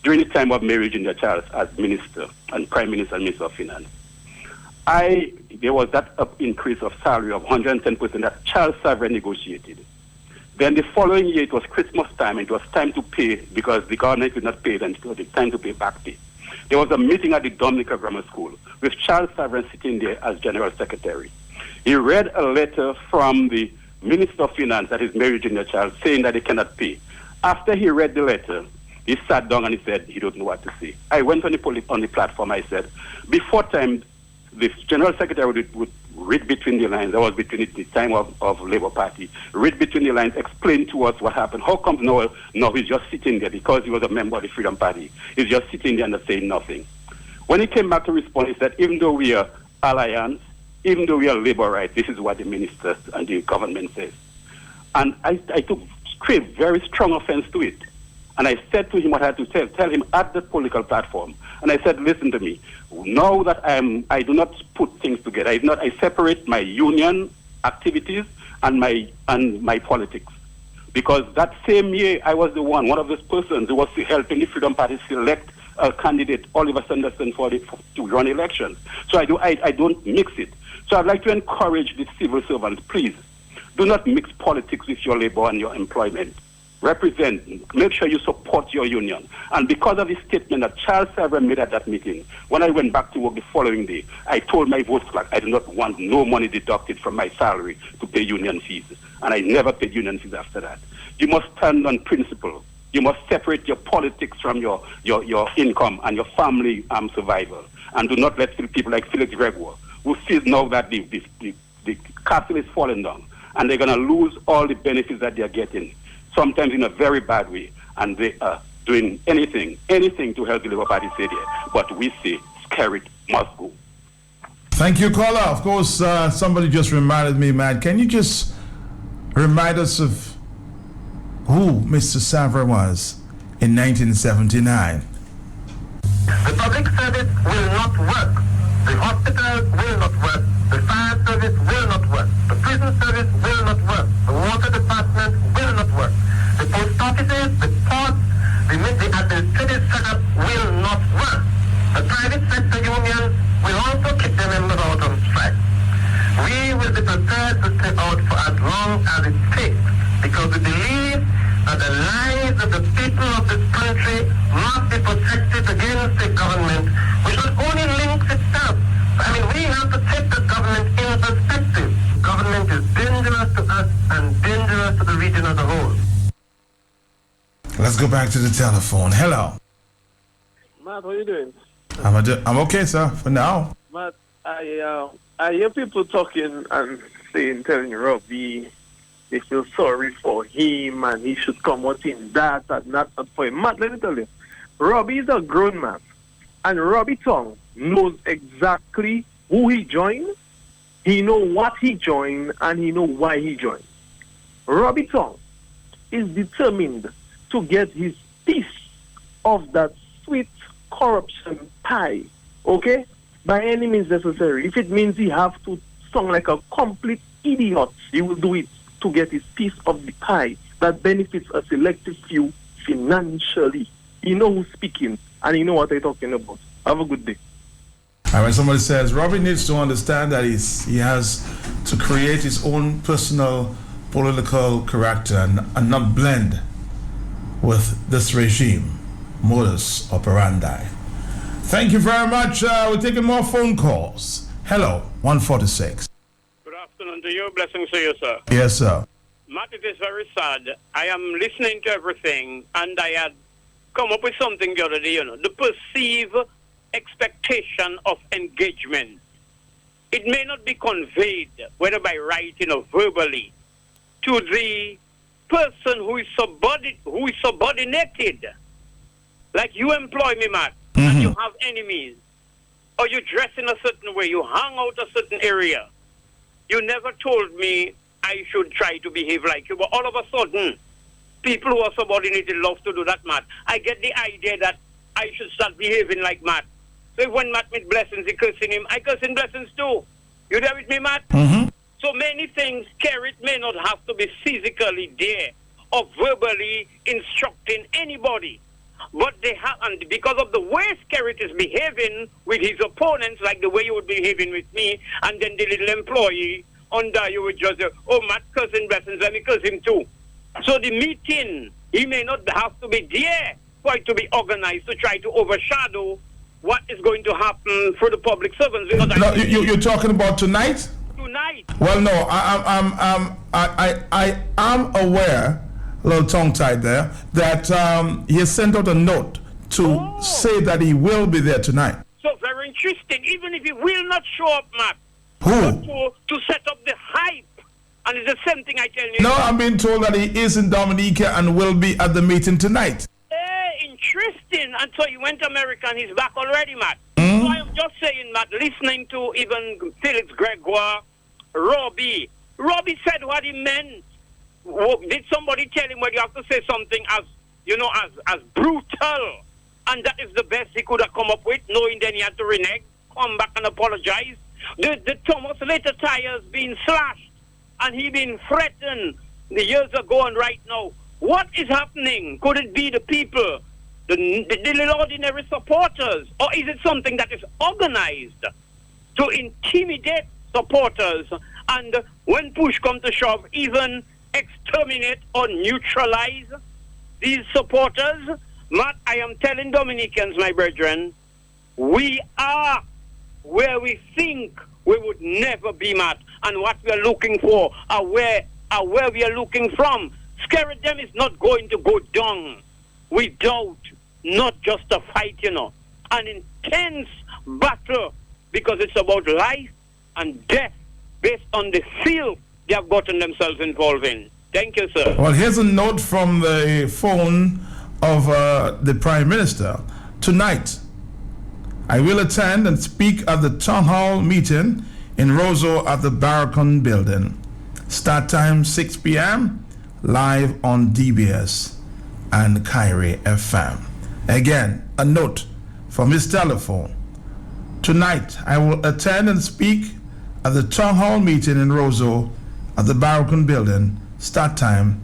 during the time of Mary Junior Charles as Minister and Prime Minister and Minister of Finance? There was that increase of salary of 110% that Charles Savary negotiated. Then the following year, it was Christmas time, and it was time to pay because the government did not pay it, and it was time to pay back pay. There was a meeting at the Dominica Grammar School with Charles Savary sitting there as General Secretary. He read a letter from the Minister of Finance, that is Mary Junior Charles, saying that he cannot pay. After he read the letter, he sat down and he said he don't know what to say. I went on the platform. I said, before time, the General Secretary would read between the lines. That was between the time of Labour Party. Read between the lines, explain to us what happened. How come no, he's just sitting there because he was a member of the Freedom Party. He's just sitting there and saying nothing. When he came back to respond, he said, even though we are Alliance, even though we are Labour right, this is what the ministers and the government says. And I took very strong offense to it. And I said to him what I had to tell him at the political platform. And I said, listen to me. Now that I do not put things together. I separate my union activities and my politics. Because that same year, I was one of those persons who was helping the Freedom Party select a candidate, Oliver Sanderson, to run elections. So I don't mix it. So I'd like to encourage the civil servants, please, do not mix politics with your labor and your employment. Represent, make sure you support your union. And because of the statement that Charles Savary made at that meeting, when I went back to work the following day, I told my vote clerk I do not want no money deducted from my salary to pay union fees. And I never paid union fees after that. You must stand on principle. You must separate your politics from your income and your family survival. And do not let people like Felix Gregoire, who sees now that the castle is falling down, and they're going to lose all the benefits that they're getting, sometimes in a very bad way, and they are doing anything to help the Labour Party stay there. But we say, scare it, must go. Thank you, caller. Of course, somebody just reminded me, Matt, can you just remind us of who Mr. Savary was in 1979? The public service will not work. The hospital will not work. The fire service will not work. The prison service will not work. The water department will not work. The post offices, the ports, the administrative setup will not work. The private sector unions will also keep their members out on strike. be prepared to stay out for as long as it takes, because we believe that the lives of the people of this country must be protected against the government, which not only links itself. I mean, we have to take the government in perspective. Government is dangerous to us and dangerous to the region as a whole. Let's go back to the telephone. Hello. Matt, how you doing? I'm okay, sir, for now. Matt, I hear people talking and telling Robbie they feel sorry for him and he should come out in that and not for him. Matt, let me tell you, Robbie is a grown man, and Robbie Tong knows exactly who he joined, he know what he joined, and he know why he joined. Robbie Tong is determined to get his piece of that sweet corruption pie, okay? By any means necessary. If it means he have to sound like a complete idiot, he will do it to get his piece of the pie that benefits a selective few financially. You know who's speaking, and you know what they're talking about. Have a good day. And when somebody says, Robbie needs to understand that he has to create his own personal political character and not blend with this regime, modus operandi. Thank you very much. We're taking more phone calls. Hello, 146. Good afternoon to you. Blessings to you, sir. Yes, sir. Matt, it is very sad. I am listening to everything, and I had come up with something the other day, the perceived expectation of engagement. It may not be conveyed, whether by writing or verbally, to the person who is subordinated. Like you employ me, Matt, and you have enemies, or you dress in a certain way, you hang out a certain area. You never told me I should try to behave like you, but all of a sudden, people who are subordinated love to do that, Matt. I get the idea that I should start behaving like Matt. So when Matt meets blessings, he cursing him, I curse in blessings too. You there with me, Matt? So many things, Carrot may not have to be physically there or verbally instructing anybody. But they have, and because of the way Carrot is behaving with his opponents, like the way you would be behaving with me, and then the little employee under you would just say, oh, Matt cursing blessings, let me curse him too. So the meeting, he may not have to be there for it to be organized to try to overshadow what is going to happen for the public servants. No, you're talking about tonight? Tonight. Well, no, I am aware, a little tongue-tied there, that he has sent out a note to say that he will be there tonight. So very interesting. Even if he will not show up, Matt. Who? To set up the hype. And it's the same thing I tell you. No, I'm being told that he is in Dominica and will be at the meeting tonight. Interesting. And so he went to America and he's back already, Matt. So I'm just saying, Matt, listening to even Felix Gregoire, Robbie said what he meant. Did somebody tell him whether you have to say something as brutal? And that is the best he could have come up with, knowing then he had to renege, come back and apologize. The Thomas later tires being slashed and he been threatened the years ago and right now. What is happening? Could it be the people, the little ordinary supporters, or is it something that is organized to intimidate supporters and when push comes to shove, even exterminate or neutralize these supporters? Matt, I am telling Dominicans, my brethren, we are where we think we would never be, Matt, and what we are looking for are where we are looking from. Scared them is not going to go down without not just a fight, an intense battle, because it's about life and death based on the field they have gotten themselves involved in. Thank you, sir. Well, here's a note from the phone of the Prime Minister. Tonight, I will attend and speak at the Town Hall meeting in Roseau at the Barracan Building. Start time 6 p.m. live on DBS and Kyrie FM. Again, a note from his telephone. Tonight, I will attend and speak at the Town Hall meeting in Roseau at the Barracan Building. Start time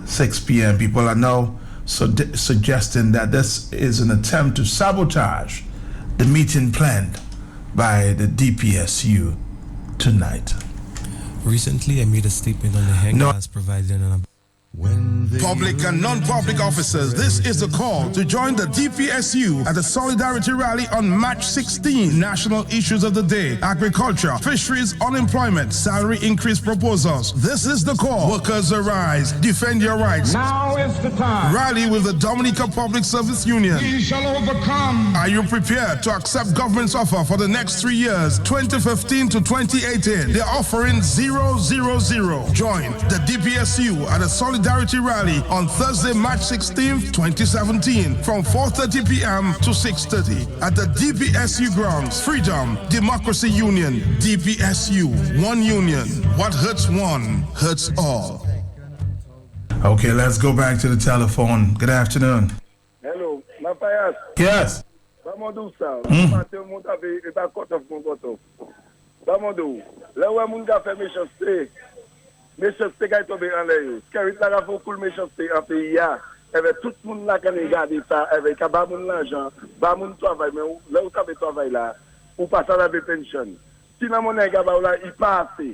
6 p.m. People are now suggesting that this is an attempt to sabotage the meeting planned by the DPSU tonight. Recently, I made a statement on the hangars providing an Public and non-public officers, this is the call to join the DPSU at the Solidarity Rally on March 16. National issues of the day: agriculture, fisheries, unemployment, salary increase proposals. This is the call. Workers arise, defend your rights. Now is the time. Rally with the Dominica Public Service Union. We shall overcome. Are you prepared to accept government's offer for the next 3 years, 2015 to 2018? They're offering 000. Join the DPSU at the Solidarity Rally on Thursday, March 16th, 2017 from 4:30 p.m. to 6:30 at the DPSU grounds. Freedom, Democracy Union, DPSU, one union. What hurts one, hurts all. Okay, let's go back to the telephone. Good afternoon. Hello, Matthias. Yes. Vamos do sal. Mateu monta ve eta kotof mon kotof. Vamos do. Là où mon gars fait méchanceté. Méchanceté kay tombe en l'air. Kerit la fo cool méchanceté en pays ya. Avec tout le monde là qui regarde ça, avec ba moun l'argent, ba moun travail mais là où ça travail là, ou pas ça la pension. Si na mon gars ba là il passe.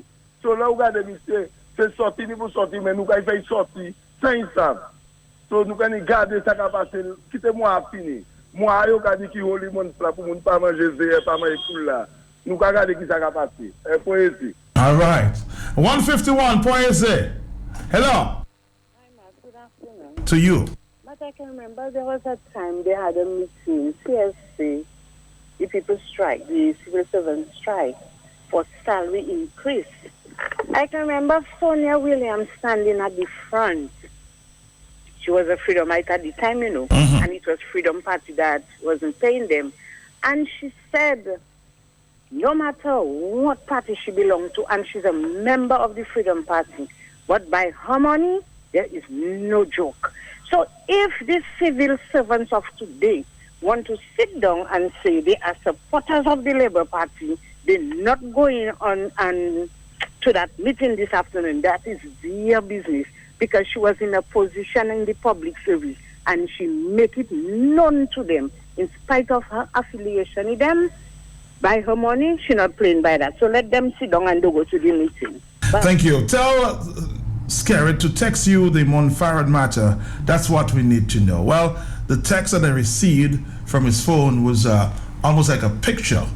So là où regarde monsieur, c'est sorti ni pour sortir mais nous kay fait sortir sans ça. So nous kan garder ça ka passer, quittez-moi à finir. Moi yo ka di ki holi monde là pour moun pas manger zé, pas manger cool là. Nous ka garder qui ça ka passer. Poésie. All right. 151, Poise. Hello. To you. But I can remember there was a time they had a meeting, CSC, the people strike, the civil servants strike for salary increase. I can remember Sonia Williams standing at the front. She was a Freedomite at the time, and it was Freedom Party that wasn't paying them. And she said, no matter what party she belonged to, and she's a member of the Freedom Party, but by her money, there is no joke. So if the civil servants of today want to sit down and say they are supporters of the Labour Party, they're not going on and to that meeting this afternoon. That is their business, because she was in a position in the public service and she make it known to them in spite of her affiliation with them. By her money, she not playing by that. So let them sit down and go to the meeting. But thank you. Tell Scarrett to text you the Monfarad matter. That's what we need to know. Well, the text that I received from his phone was almost like a picture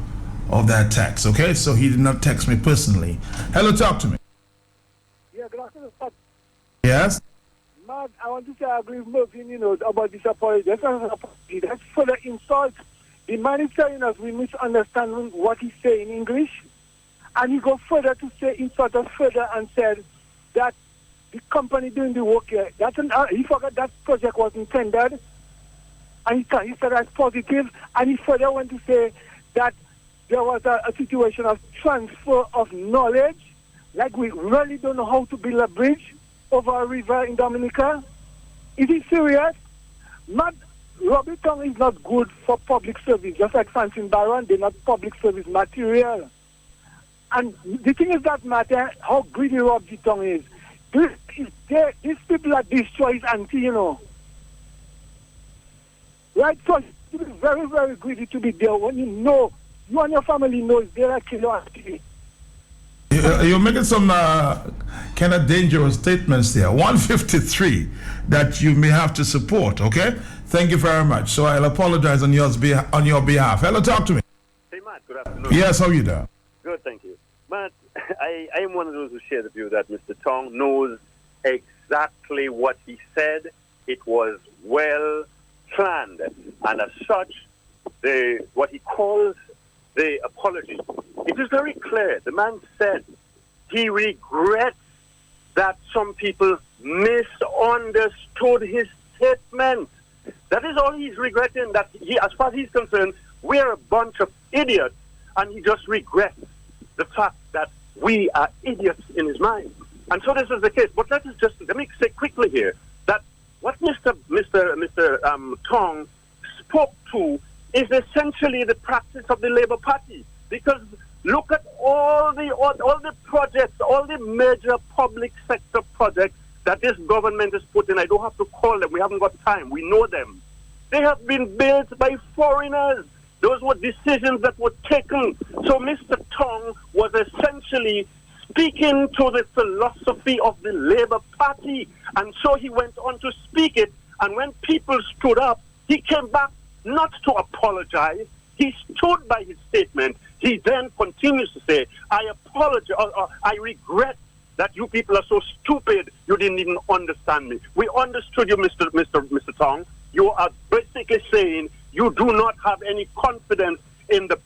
of that text, okay? So he did not text me personally. Hello, talk to me. Yeah, good afternoon. Yes? Matt, I want to say I agree with Mervyn, about this apology. That's further insult. The man is telling us we misunderstand what he say in English, and he go further to say, insult us further and said that the company doing the work here, he forgot that project was intended, and he said that's positive, and he further went to say that there was a situation of transfer of knowledge, like we really don't know how to build a bridge over a river in Dominica. Is he serious? Not Robbie Tongue is not good for public service, just like Francine Barron, they're not public service material. And the thing is that matter, how greedy Robbie Tongue is. These people are destroy his auntie, Right? So it's very, very greedy to be there when you and your family know they're a killer auntie. You're making some kind of dangerous statements there. 153 that you may have to support, okay? Thank you very much. So I'll apologize on your behalf. Hello, talk to me. Hey, Matt, good afternoon. Yes, how are you doing? Good, thank you. Matt, I am one of those who share the view that Mr. Tong knows exactly what he said. It was well planned. And as such, what he calls the apology, it is very clear. The man said he regrets that some people misunderstood his statement. That is all he's regretting, that as far as he's concerned, we're a bunch of idiots, and he just regrets the fact that we are idiots in his mind. And so this is the case. But let me say quickly here that what Mr. Tong spoke to is essentially the practice of the Labour Party. Because look at all the projects, all the major public sector projects that this government has put in. I don't have to call them. We haven't got time. We know them. They have been built by foreigners. Those were decisions that were taken. So Mr. Tong was essentially speaking to the philosophy of the Labour Party. And so he went on to speak it. And when people stood up, he came back not to apologize. He stood by his statement. He then continues to say, I apologize, or I regret that you people are so stupid you didn't even understand me. We understood you, Mr. Tong. You are basically saying you do not have any confidence in the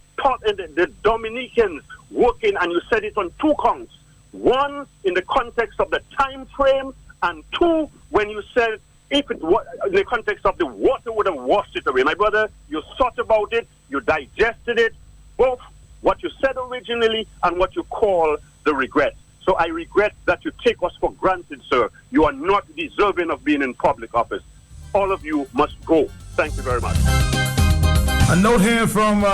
Dominicans working, and you said it on two counts. One, in the context of the time frame, and two, when you said if it was in the context of the water would have washed it away. My brother, you thought about it, you digested it, both what you said originally and what you call the regret. So I regret that you take us for granted, sir. You are not deserving of being in public office. All of you must go. Thank you very much. A note here from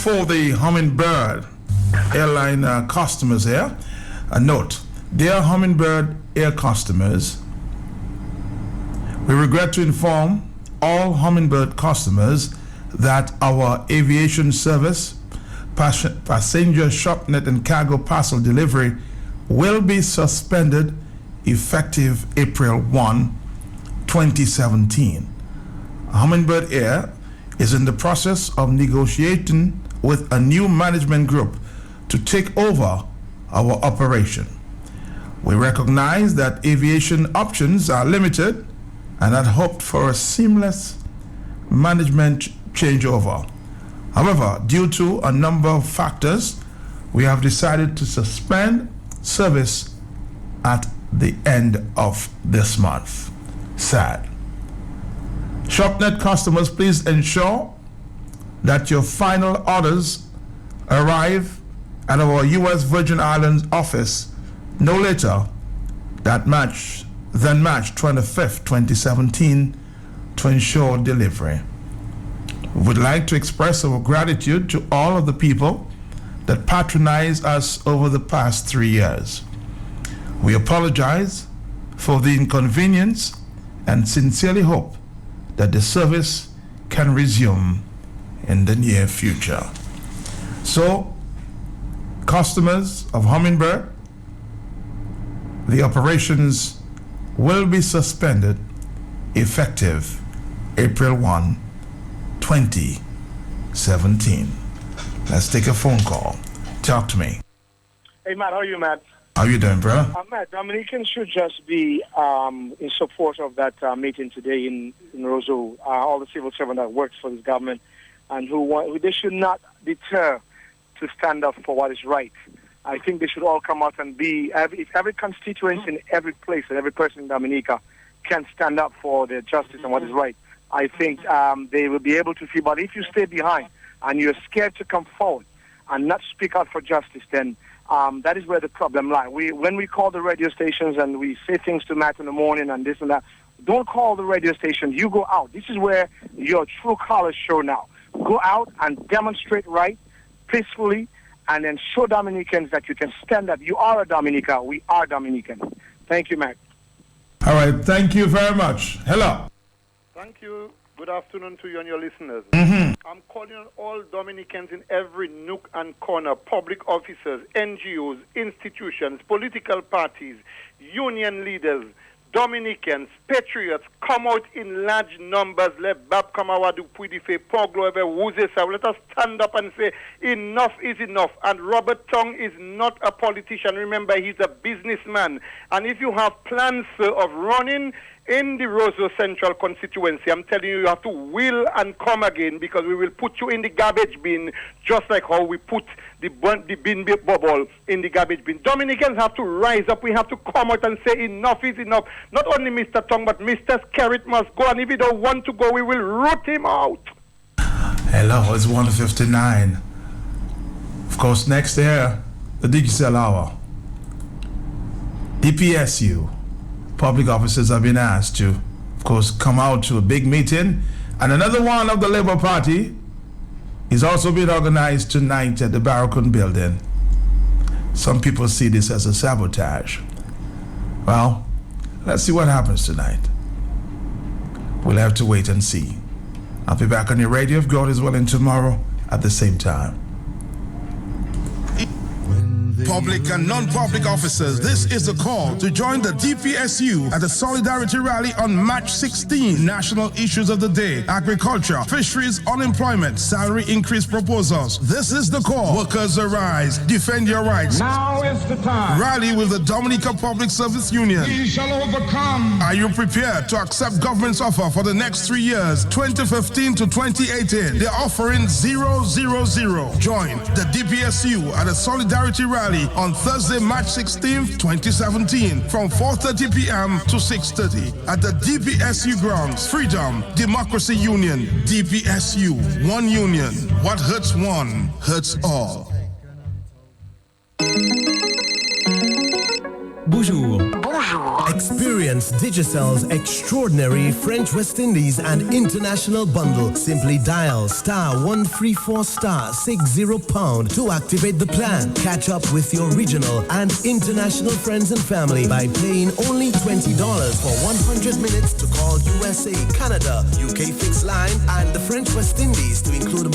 for the Hummingbird airline customers here. A note, dear Hummingbird air customers, we regret to inform all Hummingbird customers that our aviation service, passenger shopnet and cargo parcel delivery will be suspended effective April 1, 2017. Hummingbird Air is in the process of negotiating with a new management group to take over our operation. We recognize that aviation options are limited and had hoped for a seamless management changeover. However, due to a number of factors, we have decided to suspend service at the end of this month. Sad. ShopNet customers, please ensure that your final orders arrive at our U.S. Virgin Islands office no later than March 25th, 2017 to ensure delivery. We would like to express our gratitude to all of the people that patronized us over the past 3 years. We apologize for the inconvenience and sincerely hope that the service can resume in the near future. So, customers of Hummingbird, the operations will be suspended effective April 1, 2017. Let's take a phone call. Talk to me. Hey, Matt, how are you, Matt? How you doing, brother? Matt, Dominicans should just be in support of that meeting today in Roseau. All the civil servants that works for this government and they should not deter to stand up for what is right. I think they should all come out and if every constituency in every place and every person in Dominica can stand up for their justice and what is right, I think they will be able to see. But if you stay behind and you're scared to come forward and not speak out for justice, then that is where the problem lies. When we call the radio stations and we say things to Matt in the morning and this and that, don't call the radio stations. You go out. This is where your true colors show now. Go out and demonstrate right, peacefully, and then show Dominicans that you can stand up. You are a Dominica. We are Dominican. Thank you, Matt. All right. Thank you very much. Hello. Thank you. Good afternoon to you and your listeners. I'm calling on all Dominicans in every nook and corner, public officers, NGOs, institutions, political parties, union leaders, Dominicans, patriots, come out in large numbers. Let Bab Kamawadu Puidife Poglo Ever Wuzesa. Let us stand up and say enough is enough. And Robert Tong is not a politician. Remember, he's a businessman. And if you have plans of running in the Roseau Central constituency, I'm telling you, you have to will and come again, because we will put you in the garbage bin, just like how we put the bin bubble in the garbage bin. Dominicans have to rise up. We have to come out and say enough is enough. Not only Mr. Tong, but Mr. Skerrit must go. And if he don't want to go, we will root him out. Hello, it's 1:59. Of course, next year, the digital hour. DPSU. Public officers have been asked to, of course, come out to a big meeting. And another one of the Labour Party is also being organized tonight at the Barracoon building. Some people see this as a sabotage. Well, let's see what happens tonight. We'll have to wait and see. I'll be back on your radio if God is willing tomorrow at the same time. Public and non-public officers, this is the call to join the DPSU at the Solidarity Rally on March 16. National issues of the day: agriculture, fisheries, unemployment, salary increase proposals. This is the call. Workers arise, defend your rights. Now is the time. Rally with the Dominica Public Service Union. We shall overcome. Are you prepared to accept government's offer for the next 3 years, 2015 to 2018? They're offering 000. Join the DPSU at the Solidarity Rally on Thursday, March 16th, 2017 from 4:30 p.m. to 6:30 at the DPSU grounds. Freedom, Democracy Union, DPSU, one union. What hurts one, hurts all. Bonjour. Bonjour. Experience Digicel's extraordinary French West Indies and international bundle. Simply dial *134*60# to activate the plan. Catch up with your regional and international friends and family by paying only $20 for 100 minutes to call USA, Canada, UK fixed line, and the French West Indies to include